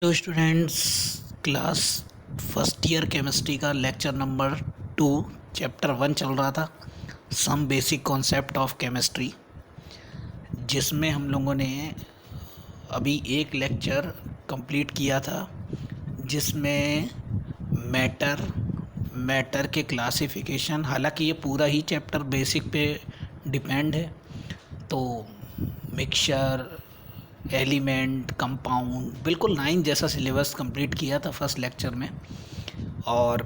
तो students, class first year chemistry का lecture number 2 chapter 1 चल रहा था। Some basic concept of chemistry, जिसमें हम लोगों ने अभी एक लेक्चर कंप्लीट किया था, जिसमें मैटर मैटर के क्लासिफिकेशन। हालांकि ये पूरा ही चैप्टर बेसिक पे डिपेंड है, तो मिक्सचर, एलिमेंट, कंपाउंड, बिल्कुल 9 जैसा सिलेबस कंप्लीट किया था फर्स्ट लेक्चर में। और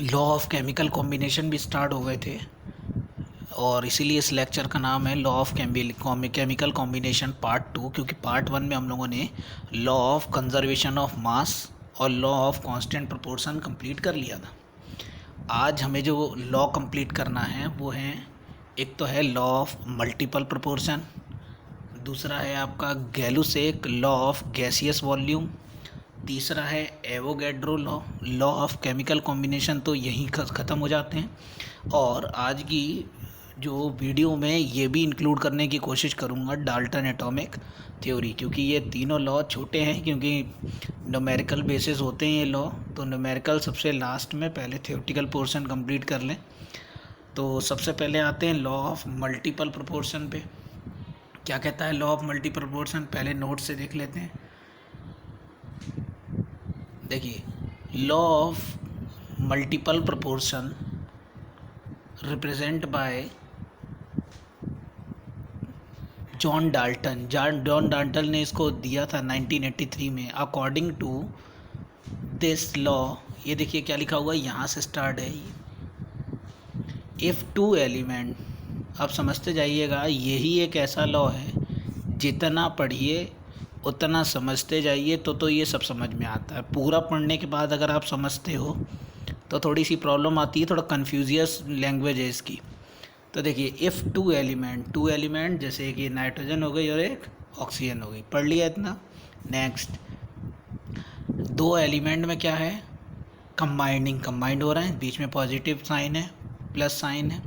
लॉ ऑफ केमिकल कॉम्बिनेशन भी स्टार्ट हो गए थे, और इसीलिए इस लेक्चर का नाम है law of chemical combination part 2, क्योंकि पार्ट 1 में हम लोगों ने law of conservation of mass और law of constant proportion complete कर लिया था। आज हमें जो लॉ कंप्लीट करना है वो है, एक तो है लॉ ऑफ मल्टीपल प्रोपोर्शन, दूसरा है आपका Gay-Lussac law of gaseous volume, तीसरा है Avogadro law of chemical combination. तो यहीं ख़त्म हो जाते हैं। और आज की जो वीडियो में ये भी इंक्लूड करने की कोशिश करूँगा डाल्टन एटॉमिक थ्योरी, क्योंकि ये तीनों लॉ छोटे हैं, क्योंकि न्यूमेरिकल बेसिस होते हैं ये लॉ। तो न्यूमेरिकल सबसे लास्ट में, पहले थ्योरेटिकल पोर्शन कंप्लीट कर लें। तो सबसे पहले आते हैं लॉ ऑफ मल्टीपल प्रोपोर्शन पे। क्या कहता है लॉ ऑफ मल्टीपल प्रोपोर्शन, पहले नोट से देख लेते हैं। देखिए, law of multiple proportion represent by John Dalton ने इसको दिया था 1983 में। अकॉर्डिंग टू दिस लॉ, ये देखिए क्या लिखा हुआ है, यहाँ से स्टार्ट है। इफ़ टू एलिमेंट, आप समझते जाइएगा, यही एक ऐसा लॉ है, जितना पढ़िए उतना समझते जाइए तो ये सब समझ में आता है। पूरा पढ़ने के बाद अगर आप समझते हो तो थोड़ी सी प्रॉब्लम आती है, थोड़ा कन्फ्यूजियस लैंग्वेज है इसकी। तो देखिए, इफ़ टू एलिमेंट जैसे कि नाइट्रोजन हो गई और एक ऑक्सीजन हो गई, पढ़ लिया इतना। नेक्स्ट, दो एलिमेंट में क्या है, कंबाइंड हो रहे हैं, बीच में पॉजिटिव साइन है, प्लस साइन है।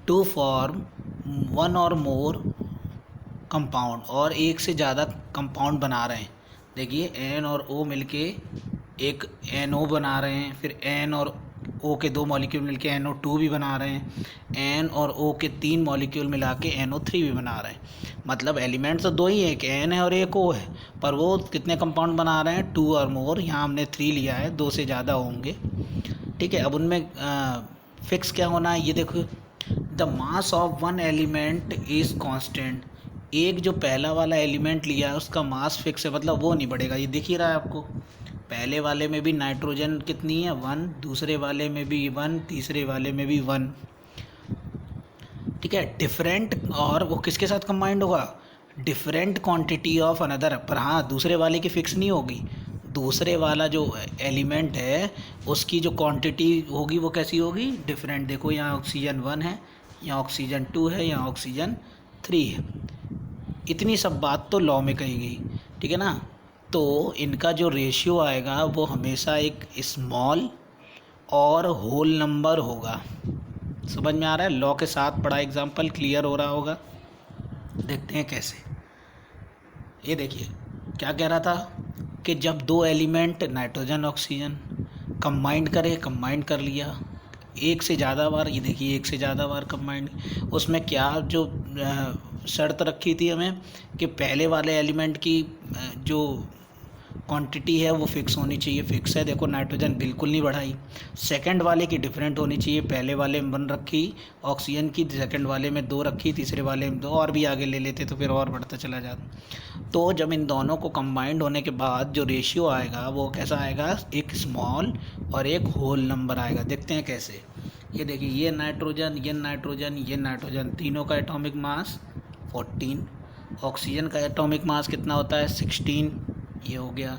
टू फॉर्म वन और मोर कंपाउंड, और एक से ज़्यादा कंपाउंड बना रहे हैं। देखिए, एन और ओ मिलके एक NO बना रहे हैं, फिर एन और ओ के दो मॉलिक्यूल मिलके NO2 भी बना रहे हैं, एन और ओ के 3 मॉलिक्यूल मिला के NO3 भी बना रहे हैं। मतलब एलिमेंट तो दो ही है, एक एन है और एक ओ है, पर वो कितने कंपाउंड बना रहे हैं, 2 और मोर। यहाँ हमने 3 लिया है, 2 से ज़्यादा होंगे। ठीक है, अब उनमें फिक्स क्या होना है, ये देखो, the mass of one element is constant. एक जो पहला वाला एलिमेंट लिया है उसका मास फिक्स है, मतलब वो नहीं बढ़ेगा। ये दिख ही रहा है आपको, पहले वाले में भी नाइट्रोजन कितनी है, 1, दूसरे वाले में भी 1, तीसरे वाले में भी 1। ठीक है, डिफरेंट, और वो किसके साथ कंबाइंड होगा, डिफरेंट क्वांटिटी ऑफ अनदर। पर हाँ, दूसरे वाले की फिक्स नहीं होगी। दूसरे वाला जो एलिमेंट है उसकी जो क्वांटिटी होगी वो कैसी होगी, डिफरेंट। देखो, यहाँ ऑक्सीजन 1 है, यहाँ ऑक्सीजन 2 है, यहाँ ऑक्सीजन 3 है। इतनी सब बात तो लॉ में कही गई, ठीक है ना। तो इनका जो रेशियो आएगा वो हमेशा एक स्मॉल और होल नंबर होगा। समझ में आ रहा है, लॉ के साथ पढ़ा एग्जाम्पल क्लियर हो रहा होगा। देखते हैं कैसे। ये देखिए, क्या कह रहा था कि जब दो एलिमेंट नाइट्रोजन ऑक्सीजन कंबाइंड कर लिया एक से ज़्यादा बार, ये देखिए एक से ज़्यादा बार कंबाइंड, उसमें क्या जो शर्त रखी थी हमें कि पहले वाले एलिमेंट की जो क्वांटिटी है वो फिक्स होनी चाहिए, फिक्स है। देखो, नाइट्रोजन बिल्कुल नहीं बढ़ाई। सेकंड वाले की डिफरेंट होनी चाहिए, पहले वाले में 1 रखी ऑक्सीजन की, सेकंड वाले में 2 रखी, तीसरे वाले में 2, और भी आगे ले लेते तो फिर और बढ़ता चला जाता। तो जब इन दोनों को कंबाइंड होने के बाद जो रेशियो आएगा वो कैसा आएगा, एक स्मॉल और एक होल नंबर आएगा। देखते हैं कैसे। ये देखिए, ये नाइट्रोजन, ये नाइट्रोजन, ये नाइट्रोजन, तीनों का एटॉमिक मास 14। ऑक्सीजन का एटॉमिक मास कितना होता है, 16। ये हो गया,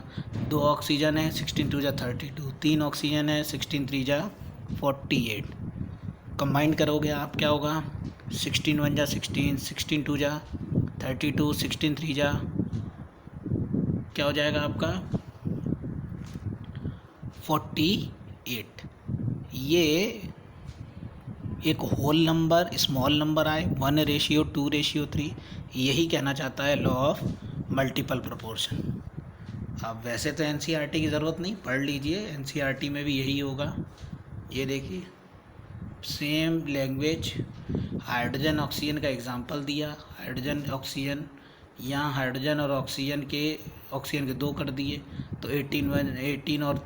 2 ऑक्सीजन है, 16 2 जा 32, 3 ऑक्सीजन है, 16 3 जा 48। कंबाइंड करोगे आप क्या होगा, 16 1 जा 16, 16 2 जा 32, 16 3 जा क्या हो जाएगा आपका 48। ये एक होल नंबर, स्मॉल नंबर आए, 1:2:3, यही कहना चाहता है लॉ ऑफ मल्टीपल प्रोपोर्शन। अब वैसे तो एनसीईआरटी की ज़रूरत नहीं, पढ़ लीजिए, एनसीईआरटी में भी यही होगा। ये देखिए, सेम लैंग्वेज, हाइड्रोजन ऑक्सीजन का एग्जांपल दिया, हाइड्रोजन ऑक्सीजन, यहाँ हाइड्रोजन और ऑक्सीजन के दो कर दिए, तो 18 और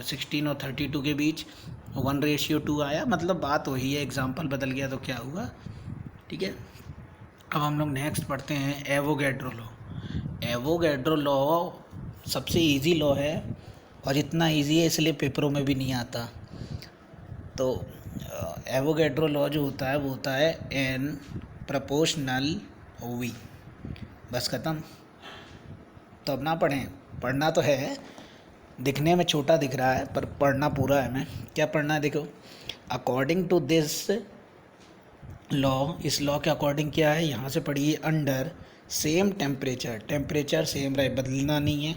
16 और 32 के बीच 1:2 आया, मतलब बात वही है, एग्जांपल बदल गया तो क्या हुआ। ठीक है, अब हम लोग नेक्स्ट पढ़ते हैं एवोगैड्रो लॉ। एवोगैड्रो लॉ सबसे इजी लॉ है, और इतना इजी है इसलिए पेपरों में भी नहीं आता। तो एवोगैड्रो लॉ जो होता है वो होता है एन प्रपोर्शनल वी, बस ख़त्म। तो अब ना पढ़ें, पढ़ना तो है, दिखने में छोटा दिख रहा है पर पढ़ना पूरा है। मैं क्या पढ़ना है देखो, अकॉर्डिंग टू दिस लॉ, इस लॉ के अकॉर्डिंग क्या है, यहाँ से पढ़िए, under same temperature, temperature same रहे, बदलना नहीं है,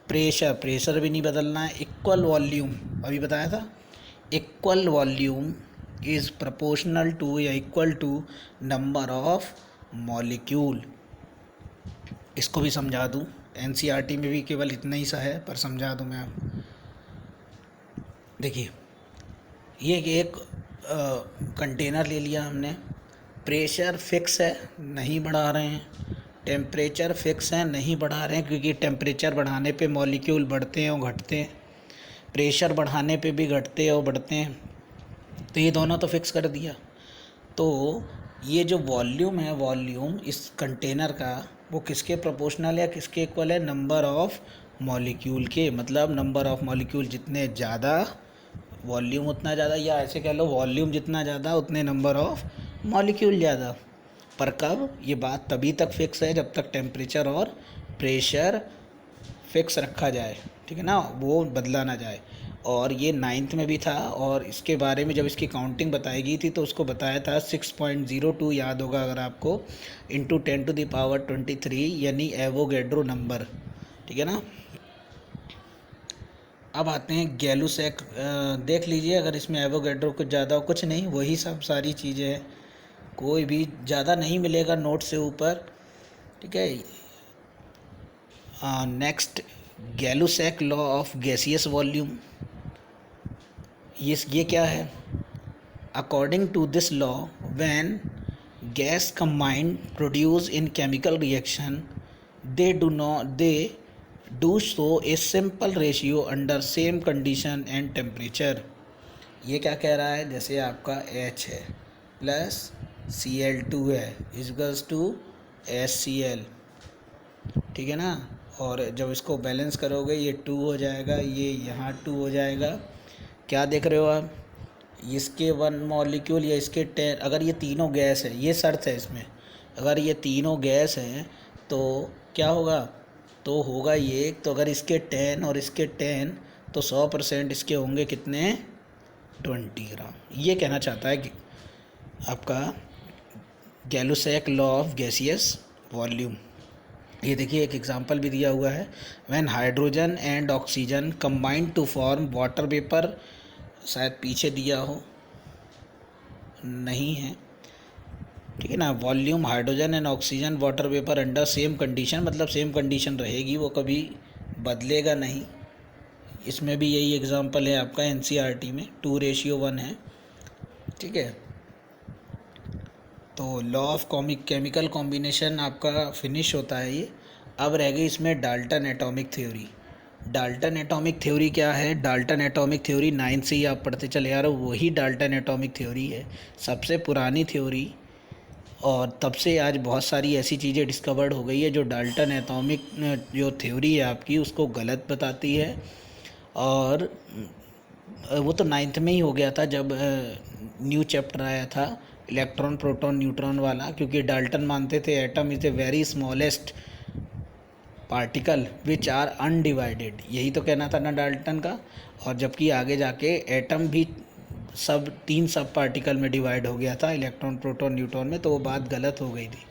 प्रेशर भी नहीं बदलना है, इक्वल वॉल्यूम, अभी बताया था, equal volume is proportional to या equal to number of molecule. इसको भी समझा दूँ, एनसीईआरटी में भी केवल इतना ही सा है पर समझा दूँ मैं आपको। देखिए, ये एक कंटेनर ले लिया हमने, प्रेशर फिक्स है, नहीं बढ़ा रहे हैं, टेम्परेचर फिक्स है, नहीं बढ़ा रहे हैं, क्योंकि टेम्परेचर बढ़ाने पे मॉलिक्यूल बढ़ते हैं और घटते हैं, प्रेशर बढ़ाने पे भी घटते हैं और बढ़ते हैं, तो ये दोनों तो फिक्स कर दिया। तो ये जो वॉल्यूम है, वॉल्यूम इस कंटेनर का, वो किसके प्रोपोर्शनल है, किसके इक्वल है, नंबर ऑफ़ मॉलिक्यूल के, मतलब नंबर ऑफ़ मॉलिक्यूल जितने ज़्यादा वॉल्यूम उतना ज़्यादा, या ऐसे कह लो वॉल्यूम जितना ज़्यादा उतने नंबर ऑफ़ मॉलिक्यूल ज़्यादा। पर कब, ये बात तभी तक फिक्स है जब तक टेम्परेचर और प्रेशर फिक्स रखा जाए, ठीक है ना, वो बदला ना जाए। और ये 9th में भी था, और इसके बारे में जब इसकी काउंटिंग बताई गई थी तो उसको बताया था 6.02, याद होगा अगर आपको, इंटू 10⁻23, यानी एवोगैड्रो नंबर, ठीक है ना। अब आते हैं गैलुसैक, देख लीजिए अगर इसमें एवोगैड्रो कुछ ज़्यादा हो, कुछ नहीं, वही सब सारी चीज़ें हैं, कोई भी ज़्यादा नहीं मिलेगा नोट से ऊपर, ठीक है। Next, Gay Lussac law of gaseous volume, ये क्या है, according to this law when gas combined produce in chemical reaction they do so a simple ratio under same condition and temperature. ये क्या कह रहा है, जैसे आपका H है प्लस Cl2 है इक्वल्स टू HCl, ठीक है ना, और जब इसको बैलेंस करोगे ये 2 हो जाएगा, ये यहाँ 2 हो जाएगा। क्या देख रहे हो आप, इसके 1 मॉलिक्यूल या इसके 10, अगर ये तीनों गैस है, ये शर्त है इसमें, अगर ये तीनों गैस हैं तो क्या होगा, तो होगा ये, तो अगर इसके 10 और इसके 10, तो 100% इसके होंगे कितने, 20 ग्राम। ये कहना चाहता है कि आपका Gay Lussac law of gaseous volume. ये देखिए एक एग्जांपल भी दिया हुआ है, when hydrogen and oxygen combined to form water vapour, शायद पीछे दिया हो, नहीं है, ठीक है ना, volume hydrogen and oxygen water vapour under same condition, मतलब सेम कंडीशन रहेगी, वो कभी बदलेगा नहीं। इसमें भी यही एग्जांपल है आपका एनसीईआरटी में, 2:1 है, ठीक है। तो लॉ ऑफ केमिकल कॉम्बिनेशन आपका फिनिश होता है ये। अब रह गई इसमें Dalton atomic theory. Dalton atomic theory क्या है, डाल्टन एटॉमिक थ्योरी 9 से ही आप पढ़ते चले आ रहे हो, वही डाल्टन एटॉमिक थ्योरी है, सबसे पुरानी थ्योरी, और तब से आज बहुत सारी ऐसी चीज़ें डिस्कवर्ड हो गई है जो डाल्टन एटॉमिक जो थ्योरी है आपकी उसको गलत बताती है। और वो तो 9th में ही हो गया था जब न्यू चैप्टर आया था इलेक्ट्रॉन प्रोटॉन न्यूट्रॉन वाला, क्योंकि डाल्टन मानते थे atom is a very smallest particle which are undivided, यही तो कहना था ना डाल्टन का। और जबकि आगे जाके एटम भी सब 3 सब पार्टिकल में डिवाइड हो गया था, इलेक्ट्रॉन प्रोटॉन न्यूट्रॉन में, तो वो बात गलत हो गई थी।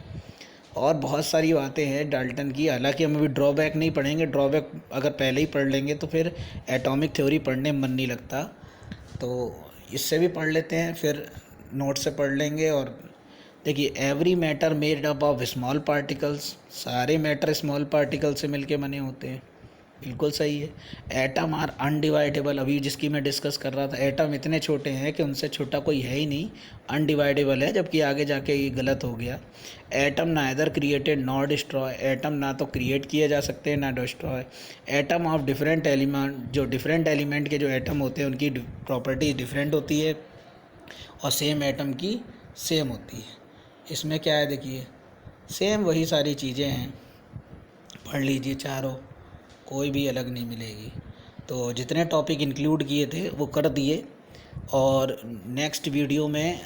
और बहुत सारी बातें हैं डाल्टन की, हालांकि हम अभी ड्रॉबैक नहीं पढ़ेंगे, ड्रॉबैक अगर पहले ही पढ़ लेंगे तो फिर एटॉमिक थ्योरी पढ़ने में मन नहीं लगता, तो इससे भी पढ़ लेते हैं, फिर नोट से पढ़ लेंगे। और देखिए, every matter made up of small particles, सारे मैटर स्मॉल पार्टिकल से मिलके बने होते हैं, बिल्कुल सही है। एटम आर अनडिवाइडेबल, अभी जिसकी मैं डिस्कस कर रहा था, एटम इतने छोटे हैं कि उनसे छोटा कोई है ही नहीं, अनडिवाइडेबल है, जबकि आगे जाके ये गलत हो गया। Atom neither created nor destroy, atom ना तो क्रिएट किए जा सकते हैं ना destroy. Atom of different element, जो डिफरेंट एलिमेंट के जो एटम होते हैं उनकी प्रॉपर्टी डिफरेंट होती है और सेम एटम की सेम होती है। इसमें क्या है देखिए, सेम वही सारी चीज़ें हैं, पढ़ लीजिए चारों, कोई भी अलग नहीं मिलेगी। तो जितने टॉपिक इंक्लूड किए थे वो कर दिए, और नेक्स्ट वीडियो में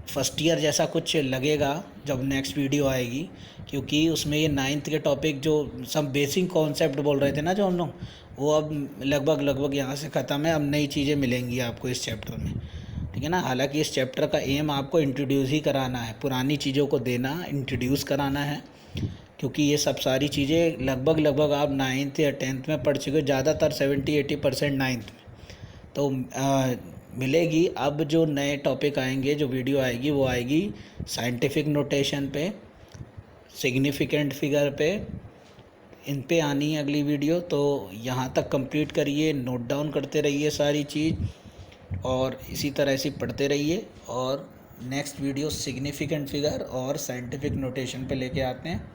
फर्स्ट ईयर जैसा कुछ लगेगा जब नेक्स्ट वीडियो आएगी, क्योंकि उसमें ये नाइन्थ के टॉपिक जो सब बेसिक कॉन्सेप्ट बोल रहे थे ना जो हम लोग, वो अब लगभग लगभग यहाँ से ख़त्म है। अब नई चीज़ें मिलेंगी आपको इस चैप्टर में, ठीक है ना। हालांकि इस चैप्टर का एम आपको इंट्रोड्यूस ही कराना है, पुरानी चीज़ों को देना, इंट्रोड्यूस कराना है, क्योंकि ये सब सारी चीज़ें लगभग लगभग आप नाइन्थ या टेंथ में पढ़ चुके हो, ज़्यादातर 70-80% नाइन्थ में। तो मिलेगी। अब जो नए टॉपिक आएंगे, जो वीडियो आएगी वो आएगी साइंटिफिक नोटेशन पे, सिग्निफिकेंट फिगर पे, इन पे आनी है अगली वीडियो। तो यहाँ तक कंप्लीट करिए, नोट डाउन करते रहिए सारी चीज़, और इसी तरह से पढ़ते रहिए। और नेक्स्ट वीडियो सिग्निफिकेंट फिगर और साइंटिफिक नोटेशन पे लेके आते हैं।